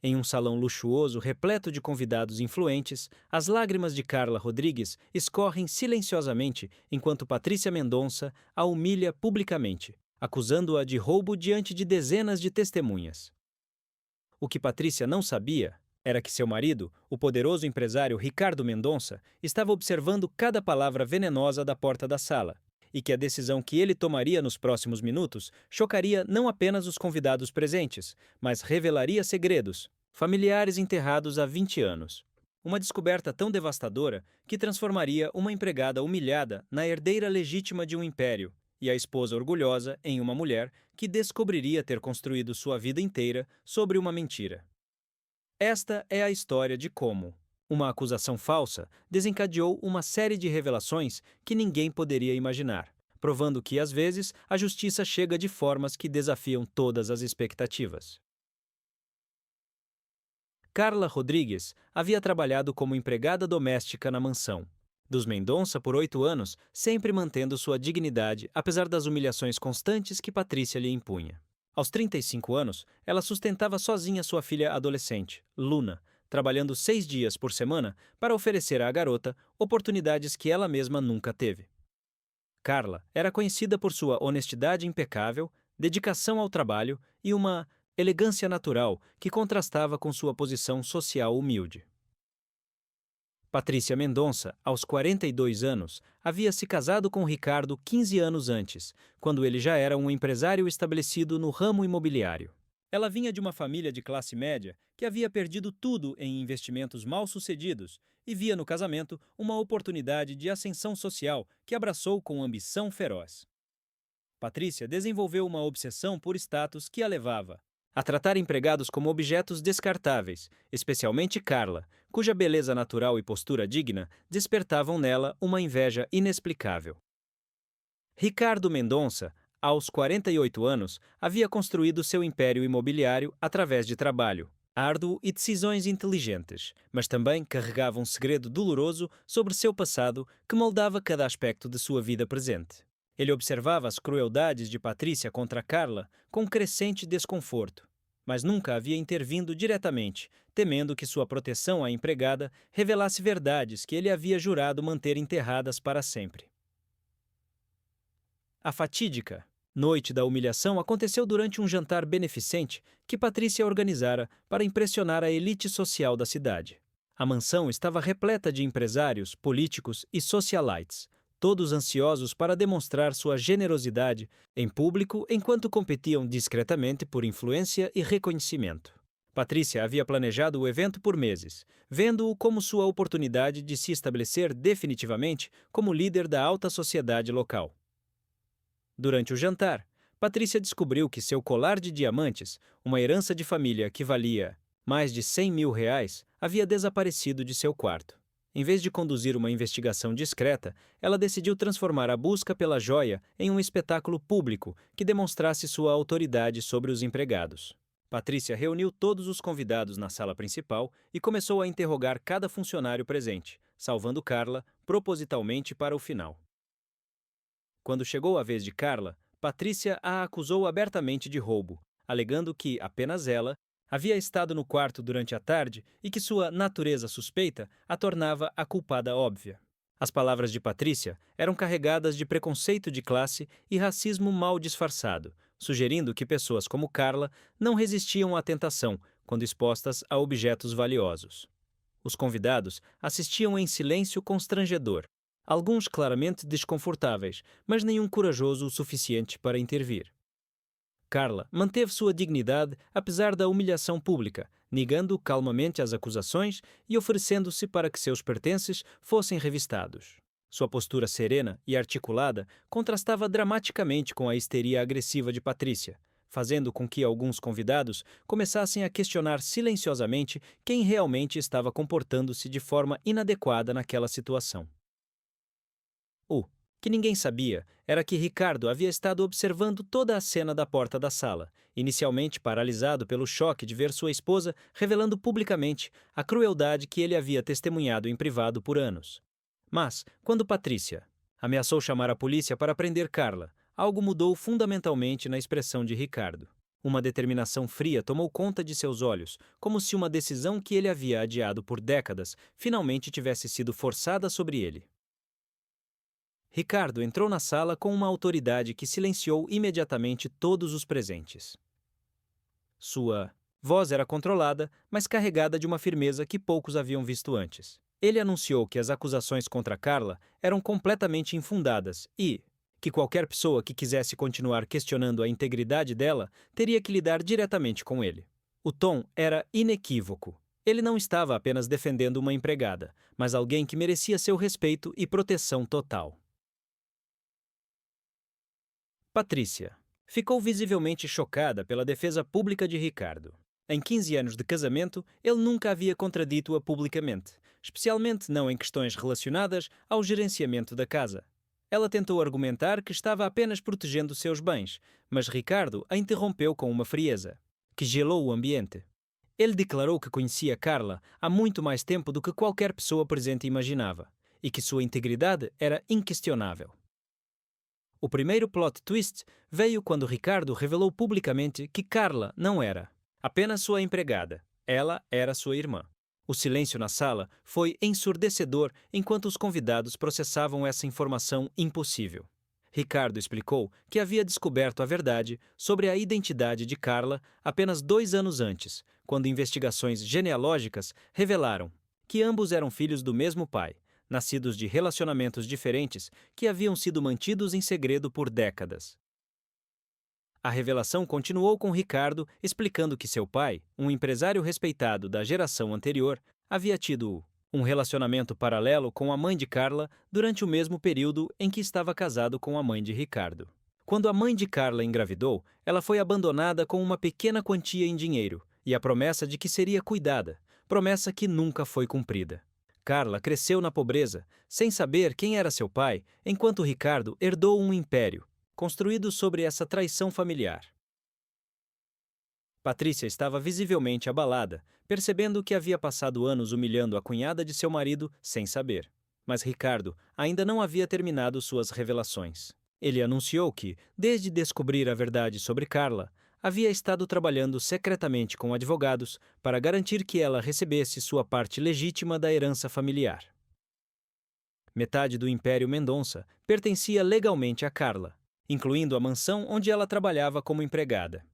Em um salão luxuoso repleto de convidados influentes, as lágrimas de Carla Rodrigues escorrem silenciosamente enquanto Patrícia Mendonça a humilha publicamente, acusando-a de roubo diante de dezenas de testemunhas. O que Patrícia não sabia era que seu marido, o poderoso empresário Ricardo Mendonça, estava observando cada palavra venenosa da porta da sala, e que a decisão que ele tomaria nos próximos minutos chocaria não apenas os convidados presentes, mas revelaria segredos, familiares enterrados há 20 anos. Uma descoberta tão devastadora que transformaria uma empregada humilhada na herdeira legítima de um império, e a esposa orgulhosa em uma mulher que descobriria ter construído sua vida inteira sobre uma mentira. Esta é a história de como uma acusação falsa desencadeou uma série de revelações que ninguém poderia imaginar, provando que, às vezes, a justiça chega de formas que desafiam todas as expectativas. Carla Rodrigues havia trabalhado como empregada doméstica na mansão dos Mendonça por 8 anos, sempre mantendo sua dignidade apesar das humilhações constantes que Patrícia lhe impunha. Aos 35 anos, ela sustentava sozinha sua filha adolescente, Luna, trabalhando 6 dias por semana para oferecer à garota oportunidades que ela mesma nunca teve. Carla era conhecida por sua honestidade impecável, dedicação ao trabalho e uma elegância natural que contrastava com sua posição social humilde. Patrícia Mendonça, aos 42 anos, havia se casado com Ricardo 15 anos antes, quando ele já era um empresário estabelecido no ramo imobiliário. Ela vinha de uma família de classe média que havia perdido tudo em investimentos mal-sucedidos e via no casamento uma oportunidade de ascensão social que abraçou com ambição feroz. Patrícia desenvolveu uma obsessão por status que a levava a tratar empregados como objetos descartáveis, especialmente Carla, cuja beleza natural e postura digna despertavam nela uma inveja inexplicável. Ricardo Mendonça, aos 48 anos, havia construído seu império imobiliário através de trabalho árduo e decisões inteligentes, mas também carregava um segredo doloroso sobre seu passado que moldava cada aspecto de sua vida presente. Ele observava as crueldades de Patrícia contra Carla com crescente desconforto, mas nunca havia intervindo diretamente, temendo que sua proteção à empregada revelasse verdades que ele havia jurado manter enterradas para sempre. A fatídica noite da humilhação aconteceu durante um jantar beneficente que Patrícia organizara para impressionar a elite social da cidade. A mansão estava repleta de empresários, políticos e socialites, todos ansiosos para demonstrar sua generosidade em público enquanto competiam discretamente por influência e reconhecimento. Patrícia havia planejado o evento por meses, vendo-o como sua oportunidade de se estabelecer definitivamente como líder da alta sociedade local. Durante o jantar, Patrícia descobriu que seu colar de diamantes, uma herança de família que valia mais de R$ 100 mil, havia desaparecido de seu quarto. Em vez de conduzir uma investigação discreta, ela decidiu transformar a busca pela joia em um espetáculo público que demonstrasse sua autoridade sobre os empregados. Patrícia reuniu todos os convidados na sala principal e começou a interrogar cada funcionário presente, salvando Carla propositalmente para o final. Quando chegou a vez de Carla, Patrícia a acusou abertamente de roubo, alegando que apenas ela havia estado no quarto durante a tarde e que sua natureza suspeita a tornava a culpada óbvia. As palavras de Patrícia eram carregadas de preconceito de classe e racismo mal disfarçado, sugerindo que pessoas como Carla não resistiam à tentação quando expostas a objetos valiosos. Os convidados assistiam em silêncio constrangedor, alguns claramente desconfortáveis, mas nenhum corajoso o suficiente para intervir. Carla manteve sua dignidade apesar da humilhação pública, negando calmamente as acusações e oferecendo-se para que seus pertences fossem revistados. Sua postura serena e articulada contrastava dramaticamente com a histeria agressiva de Patrícia, fazendo com que alguns convidados começassem a questionar silenciosamente quem realmente estava comportando-se de forma inadequada naquela situação. O que ninguém sabia era que Ricardo havia estado observando toda a cena da porta da sala, inicialmente paralisado pelo choque de ver sua esposa revelando publicamente a crueldade que ele havia testemunhado em privado por anos. Mas, quando Patrícia ameaçou chamar a polícia para prender Carla, algo mudou fundamentalmente na expressão de Ricardo. Uma determinação fria tomou conta de seus olhos, como se uma decisão que ele havia adiado por décadas finalmente tivesse sido forçada sobre ele. Ricardo entrou na sala com uma autoridade que silenciou imediatamente todos os presentes. Sua voz era controlada, mas carregada de uma firmeza que poucos haviam visto antes. Ele anunciou que as acusações contra Carla eram completamente infundadas e que qualquer pessoa que quisesse continuar questionando a integridade dela teria que lidar diretamente com ele. O tom era inequívoco. Ele não estava apenas defendendo uma empregada, mas alguém que merecia seu respeito e proteção total. Patrícia ficou visivelmente chocada pela defesa pública de Ricardo. Em 15 anos de casamento, ele nunca havia contradito-a publicamente, especialmente não em questões relacionadas ao gerenciamento da casa. Ela tentou argumentar que estava apenas protegendo seus bens, mas Ricardo a interrompeu com uma frieza, que gelou o ambiente. Ele declarou que conhecia Carla há muito mais tempo do que qualquer pessoa presente imaginava, e que sua integridade era inquestionável. O primeiro plot twist veio quando Ricardo revelou publicamente que Carla não era apenas sua empregada, ela era sua irmã. O silêncio na sala foi ensurdecedor enquanto os convidados processavam essa informação impossível. Ricardo explicou que havia descoberto a verdade sobre a identidade de Carla apenas 2 anos antes, quando investigações genealógicas revelaram que ambos eram filhos do mesmo pai, nascidos de relacionamentos diferentes que haviam sido mantidos em segredo por décadas. A revelação continuou com Ricardo explicando que seu pai, um empresário respeitado da geração anterior, havia tido um relacionamento paralelo com a mãe de Carla durante o mesmo período em que estava casado com a mãe de Ricardo. Quando a mãe de Carla engravidou, ela foi abandonada com uma pequena quantia em dinheiro e a promessa de que seria cuidada, promessa que nunca foi cumprida. Carla cresceu na pobreza, sem saber quem era seu pai, enquanto Ricardo herdou um império, construído sobre essa traição familiar. Patrícia estava visivelmente abalada, percebendo que havia passado anos humilhando a cunhada de seu marido sem saber. Mas Ricardo ainda não havia terminado suas revelações. Ele anunciou que, desde descobrir a verdade sobre Carla, havia estado trabalhando secretamente com advogados para garantir que ela recebesse sua parte legítima da herança familiar. Metade do Império Mendonça pertencia legalmente a Carla, incluindo a mansão onde ela trabalhava como empregada.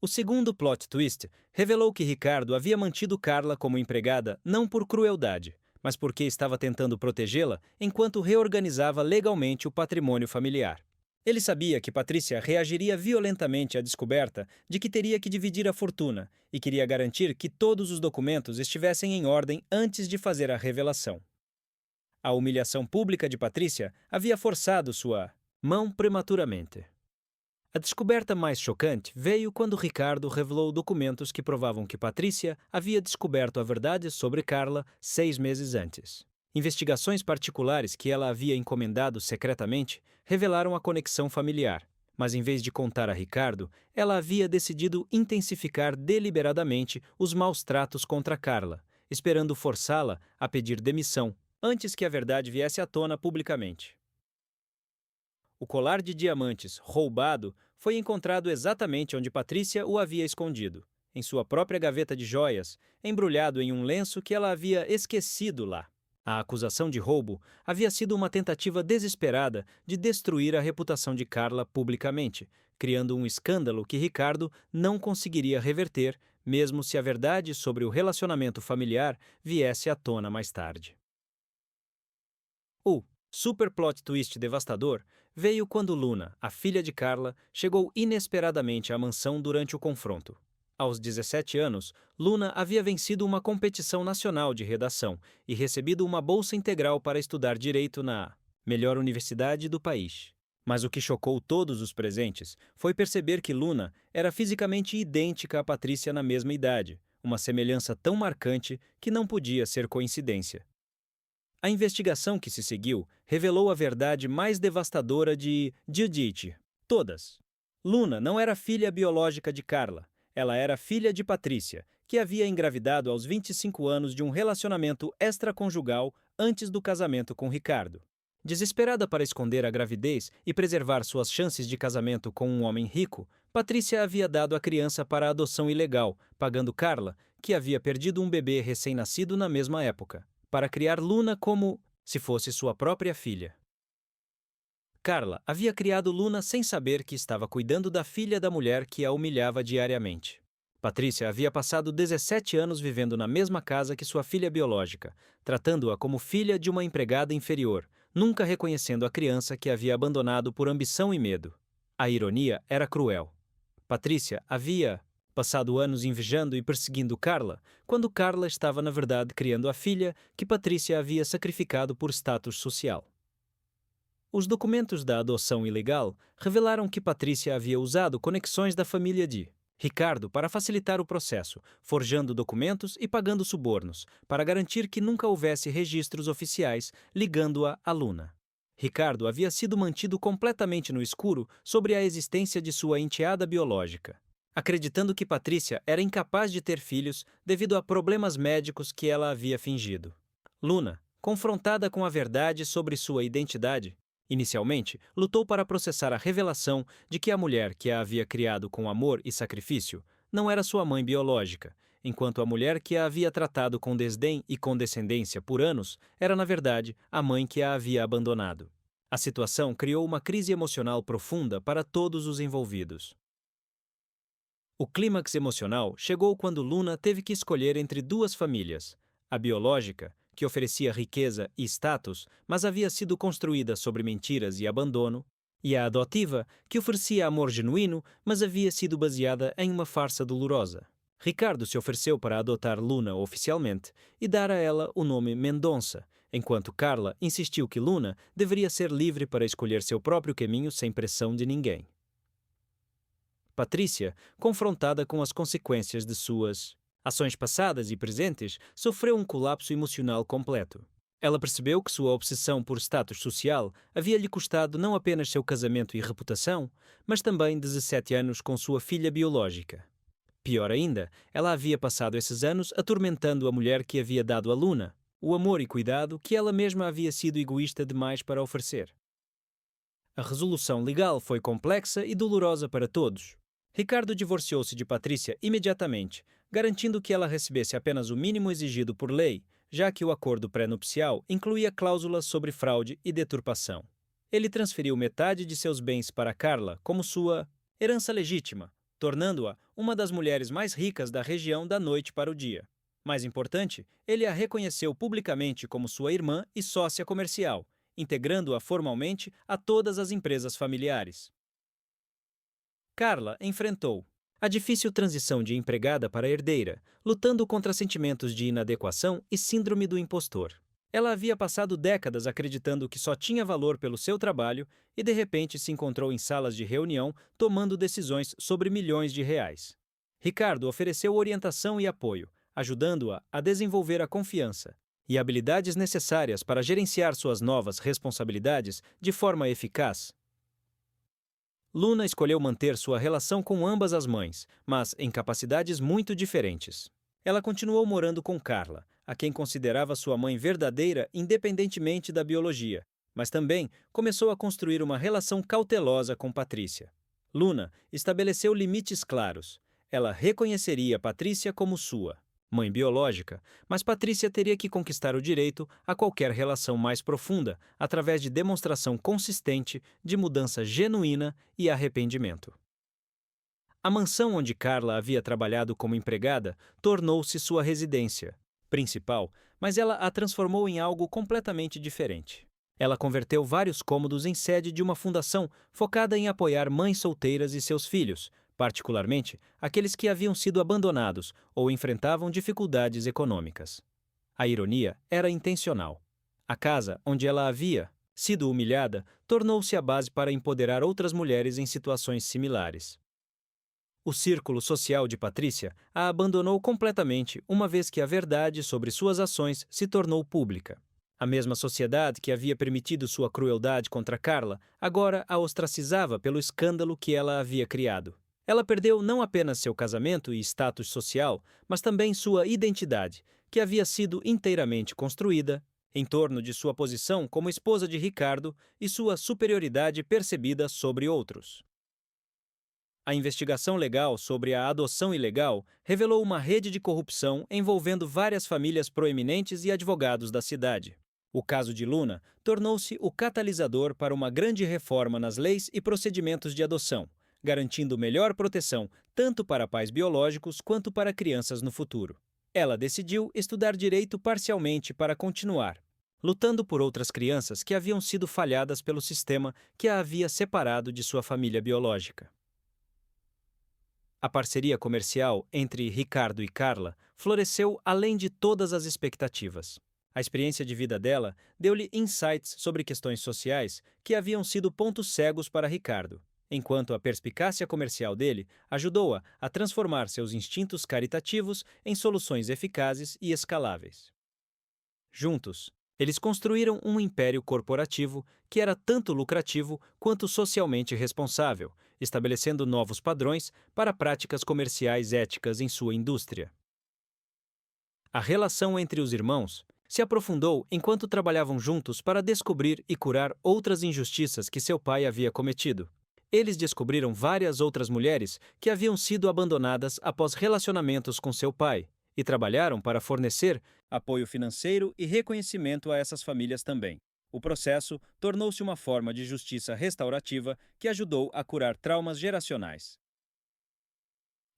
O segundo plot twist revelou que Ricardo havia mantido Carla como empregada não por crueldade, mas porque estava tentando protegê-la enquanto reorganizava legalmente o patrimônio familiar. Ele sabia que Patrícia reagiria violentamente à descoberta de que teria que dividir a fortuna e queria garantir que todos os documentos estivessem em ordem antes de fazer a revelação. A humilhação pública de Patrícia havia forçado sua mão prematuramente. A descoberta mais chocante veio quando Ricardo revelou documentos que provavam que Patrícia havia descoberto a verdade sobre Carla 6 meses antes. Investigações particulares que ela havia encomendado secretamente revelaram a conexão familiar, mas em vez de contar a Ricardo, ela havia decidido intensificar deliberadamente os maus tratos contra Carla, esperando forçá-la a pedir demissão antes que a verdade viesse à tona publicamente. O colar de diamantes, roubado, foi encontrado exatamente onde Patrícia o havia escondido, em sua própria gaveta de joias, embrulhado em um lenço que ela havia esquecido lá. A acusação de roubo havia sido uma tentativa desesperada de destruir a reputação de Carla publicamente, criando um escândalo que Ricardo não conseguiria reverter, mesmo se a verdade sobre o relacionamento familiar viesse à tona mais tarde. O super plot twist devastador veio quando Luna, a filha de Carla, chegou inesperadamente à mansão durante o confronto. Aos 17 anos, Luna havia vencido uma competição nacional de redação e recebido uma bolsa integral para estudar direito na melhor universidade do país. Mas o que chocou todos os presentes foi perceber que Luna era fisicamente idêntica a Patrícia na mesma idade, uma semelhança tão marcante que não podia ser coincidência. A investigação que se seguiu revelou a verdade mais devastadora de Judith. Todas. Luna não era filha biológica de Carla. Ela era filha de Patrícia, que havia engravidado aos 25 anos de um relacionamento extraconjugal antes do casamento com Ricardo. Desesperada para esconder a gravidez e preservar suas chances de casamento com um homem rico, Patrícia havia dado a criança para adoção ilegal, pagando Carla, que havia perdido um bebê recém-nascido na mesma época, para criar Luna como se fosse sua própria filha. Carla havia criado Luna sem saber que estava cuidando da filha da mulher que a humilhava diariamente. Patrícia havia passado 17 anos vivendo na mesma casa que sua filha biológica, tratando-a como filha de uma empregada inferior, nunca reconhecendo a criança que havia abandonado por ambição e medo. A ironia era cruel. Patrícia havia passado anos invejando e perseguindo Carla, quando Carla estava na verdade criando a filha que Patrícia havia sacrificado por status social. Os documentos da adoção ilegal revelaram que Patrícia havia usado conexões da família de Ricardo para facilitar o processo, forjando documentos e pagando subornos, para garantir que nunca houvesse registros oficiais ligando-a a Luna. Ricardo havia sido mantido completamente no escuro sobre a existência de sua enteada biológica, acreditando que Patrícia era incapaz de ter filhos devido a problemas médicos que ela havia fingido. Luna, confrontada com a verdade sobre sua identidade, inicialmente, lutou para processar a revelação de que a mulher que a havia criado com amor e sacrifício não era sua mãe biológica, enquanto a mulher que a havia tratado com desdém e condescendência por anos era, na verdade, a mãe que a havia abandonado. A situação criou uma crise emocional profunda para todos os envolvidos. O clímax emocional chegou quando Luna teve que escolher entre duas famílias: a biológica, que oferecia riqueza e status, mas havia sido construída sobre mentiras e abandono, e a adotiva, que oferecia amor genuíno, mas havia sido baseada em uma farsa dolorosa. Ricardo se ofereceu para adotar Luna oficialmente e dar a ela o nome Mendonça, enquanto Carla insistiu que Luna deveria ser livre para escolher seu próprio caminho sem pressão de ninguém. Patrícia, confrontada com as consequências de suas ações passadas e presentes, sofreu um colapso emocional completo. Ela percebeu que sua obsessão por status social havia lhe custado não apenas seu casamento e reputação, mas também 17 anos com sua filha biológica. Pior ainda, ela havia passado esses anos atormentando a mulher que havia dado a Luna, o amor e cuidado que ela mesma havia sido egoísta demais para oferecer. A resolução legal foi complexa e dolorosa para todos. Ricardo divorciou-se de Patrícia imediatamente, garantindo que ela recebesse apenas o mínimo exigido por lei, já que o acordo pré-nupcial incluía cláusulas sobre fraude e deturpação. Ele transferiu metade de seus bens para Carla como sua herança legítima, tornando-a uma das mulheres mais ricas da região da noite para o dia. Mais importante, ele a reconheceu publicamente como sua irmã e sócia comercial, integrando-a formalmente a todas as empresas familiares. Carla enfrentou a difícil transição de empregada para herdeira, lutando contra sentimentos de inadequação e síndrome do impostor. Ela havia passado décadas acreditando que só tinha valor pelo seu trabalho e de repente se encontrou em salas de reunião tomando decisões sobre milhões de reais. Ricardo ofereceu orientação e apoio, ajudando-a a desenvolver a confiança e habilidades necessárias para gerenciar suas novas responsabilidades de forma eficaz. Luna escolheu manter sua relação com ambas as mães, mas em capacidades muito diferentes. Ela continuou morando com Carla, a quem considerava sua mãe verdadeira independentemente da biologia, mas também começou a construir uma relação cautelosa com Patrícia. Luna estabeleceu limites claros. Ela reconheceria Patrícia como sua mãe biológica, mas Patrícia teria que conquistar o direito a qualquer relação mais profunda através de demonstração consistente de mudança genuína e arrependimento. A mansão onde Carla havia trabalhado como empregada tornou-se sua residência principal, mas ela a transformou em algo completamente diferente. Ela converteu vários cômodos em sede de uma fundação focada em apoiar mães solteiras e seus filhos, particularmente aqueles que haviam sido abandonados ou enfrentavam dificuldades econômicas. A ironia era intencional. A casa onde ela havia sido humilhada tornou-se a base para empoderar outras mulheres em situações similares. O círculo social de Patrícia a abandonou completamente uma vez que a verdade sobre suas ações se tornou pública. A mesma sociedade que havia permitido sua crueldade contra Carla agora a ostracizava pelo escândalo que ela havia criado. Ela perdeu não apenas seu casamento e status social, mas também sua identidade, que havia sido inteiramente construída em torno de sua posição como esposa de Ricardo e sua superioridade percebida sobre outros. A investigação legal sobre a adoção ilegal revelou uma rede de corrupção envolvendo várias famílias proeminentes e advogados da cidade. O caso de Luna tornou-se o catalisador para uma grande reforma nas leis e procedimentos de adoção, garantindo melhor proteção tanto para pais biológicos quanto para crianças no futuro. Ela decidiu estudar direito parcialmente para continuar, lutando por outras crianças que haviam sido falhadas pelo sistema que a havia separado de sua família biológica. A parceria comercial entre Ricardo e Carla floresceu além de todas as expectativas. A experiência de vida dela deu-lhe insights sobre questões sociais que haviam sido pontos cegos para Ricardo, enquanto a perspicácia comercial dele ajudou-a a transformar seus instintos caritativos em soluções eficazes e escaláveis. Juntos, eles construíram um império corporativo que era tanto lucrativo quanto socialmente responsável, estabelecendo novos padrões para práticas comerciais éticas em sua indústria. A relação entre os irmãos se aprofundou enquanto trabalhavam juntos para descobrir e curar outras injustiças que seu pai havia cometido. Eles descobriram várias outras mulheres que haviam sido abandonadas após relacionamentos com seu pai e trabalharam para fornecer apoio financeiro e reconhecimento a essas famílias também. O processo tornou-se uma forma de justiça restaurativa que ajudou a curar traumas geracionais.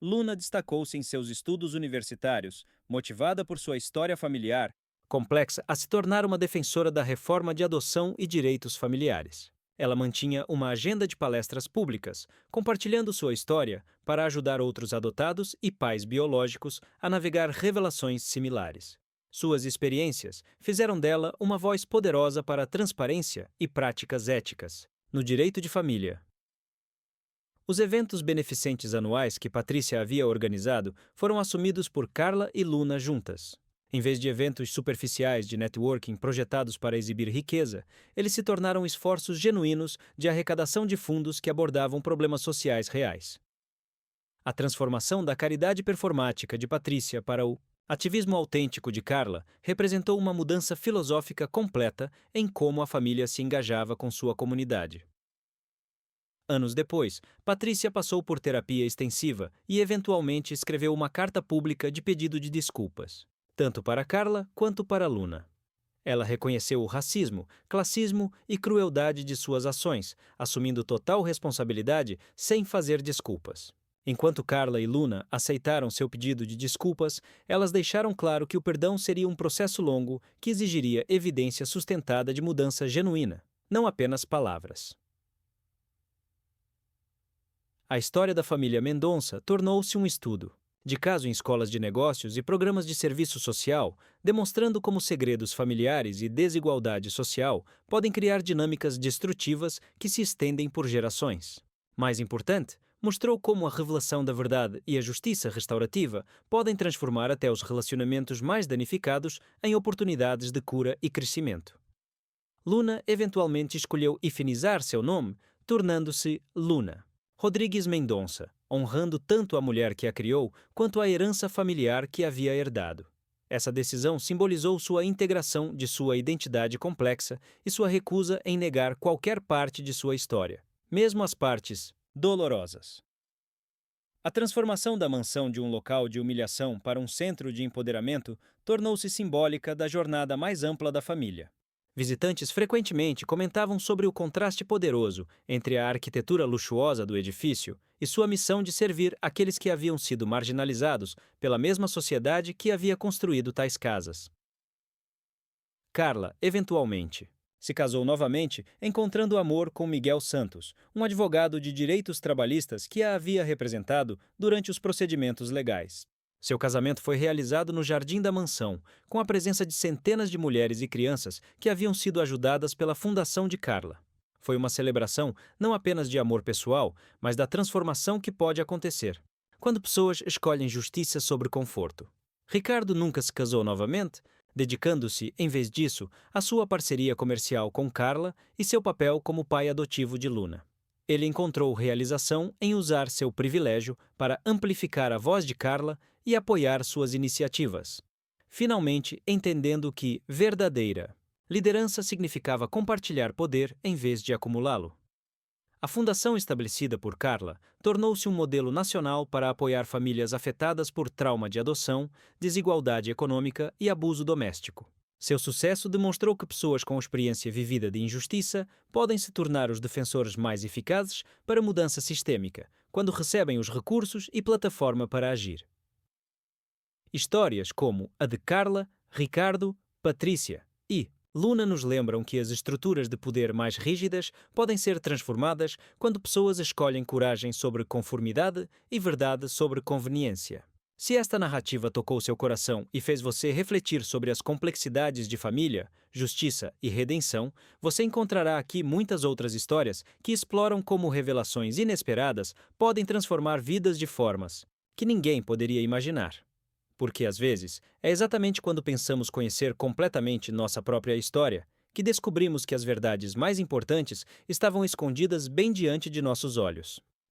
Luna destacou-se em seus estudos universitários, motivada por sua história familiar, complexa a se tornar uma defensora da reforma de adoção e direitos familiares. Ela mantinha uma agenda de palestras públicas, compartilhando sua história para ajudar outros adotados e pais biológicos a navegar revelações similares. Suas experiências fizeram dela uma voz poderosa para a transparência e práticas éticas no direito de família. Os eventos beneficentes anuais que Patrícia havia organizado foram assumidos por Carla e Luna juntas. Em vez de eventos superficiais de networking projetados para exibir riqueza, eles se tornaram esforços genuínos de arrecadação de fundos que abordavam problemas sociais reais. A transformação da caridade performática de Patrícia para o ativismo autêntico de Carla representou uma mudança filosófica completa em como a família se engajava com sua comunidade. Anos depois, Patrícia passou por terapia extensiva e eventualmente escreveu uma carta pública de pedido de desculpas, tanto para Carla quanto para Luna. Ela reconheceu o racismo, classismo e crueldade de suas ações, assumindo total responsabilidade sem fazer desculpas. Enquanto Carla e Luna aceitaram seu pedido de desculpas, elas deixaram claro que o perdão seria um processo longo que exigiria evidência sustentada de mudança genuína, não apenas palavras. A história da família Mendonça tornou-se um estudo de caso em escolas de negócios e programas de serviço social, demonstrando como segredos familiares e desigualdade social podem criar dinâmicas destrutivas que se estendem por gerações. Mais importante, mostrou como a revelação da verdade e a justiça restaurativa podem transformar até os relacionamentos mais danificados em oportunidades de cura e crescimento. Luna eventualmente escolheu hifinizar seu nome, tornando-se Luna Rodrigues Mendonça, honrando tanto a mulher que a criou quanto a herança familiar que havia herdado. Essa decisão simbolizou sua integração de sua identidade complexa e sua recusa em negar qualquer parte de sua história, mesmo as partes dolorosas. A transformação da mansão de um local de humilhação para um centro de empoderamento tornou-se simbólica da jornada mais ampla da família. Visitantes frequentemente comentavam sobre o contraste poderoso entre a arquitetura luxuosa do edifício e sua missão de servir aqueles que haviam sido marginalizados pela mesma sociedade que havia construído tais casas. Carla, eventualmente, se casou novamente, encontrando amor com Miguel Santos, um advogado de direitos trabalhistas que a havia representado durante os procedimentos legais. Seu casamento foi realizado no jardim da mansão, com a presença de centenas de mulheres e crianças que haviam sido ajudadas pela fundação de Carla. Foi uma celebração não apenas de amor pessoal, mas da transformação que pode acontecer quando pessoas escolhem justiça sobre conforto. Ricardo nunca se casou novamente, dedicando-se, em vez disso, à sua parceria comercial com Carla e seu papel como pai adotivo de Luna. Ele encontrou realização em usar seu privilégio para amplificar a voz de Carla e apoiar suas iniciativas, finalmente entendendo que verdadeira Liderança significava compartilhar poder em vez de acumulá-lo. A fundação estabelecida por Carla tornou-se um modelo nacional para apoiar famílias afetadas por trauma de adoção, desigualdade econômica e abuso doméstico. Seu sucesso demonstrou que pessoas com experiência vivida de injustiça podem se tornar os defensores mais eficazes para mudança sistêmica, quando recebem os recursos e plataforma para agir. Histórias como a de Carla, Ricardo, Patrícia e Luna nos lembram que as estruturas de poder mais rígidas podem ser transformadas quando pessoas escolhem coragem sobre conformidade e verdade sobre conveniência. Se esta narrativa tocou seu coração e fez você refletir sobre as complexidades de família, justiça e redenção, você encontrará aqui muitas outras histórias que exploram como revelações inesperadas podem transformar vidas de formas que ninguém poderia imaginar. Porque, às vezes, é exatamente quando pensamos conhecer completamente nossa própria história que descobrimos que as verdades mais importantes estavam escondidas bem diante de nossos olhos.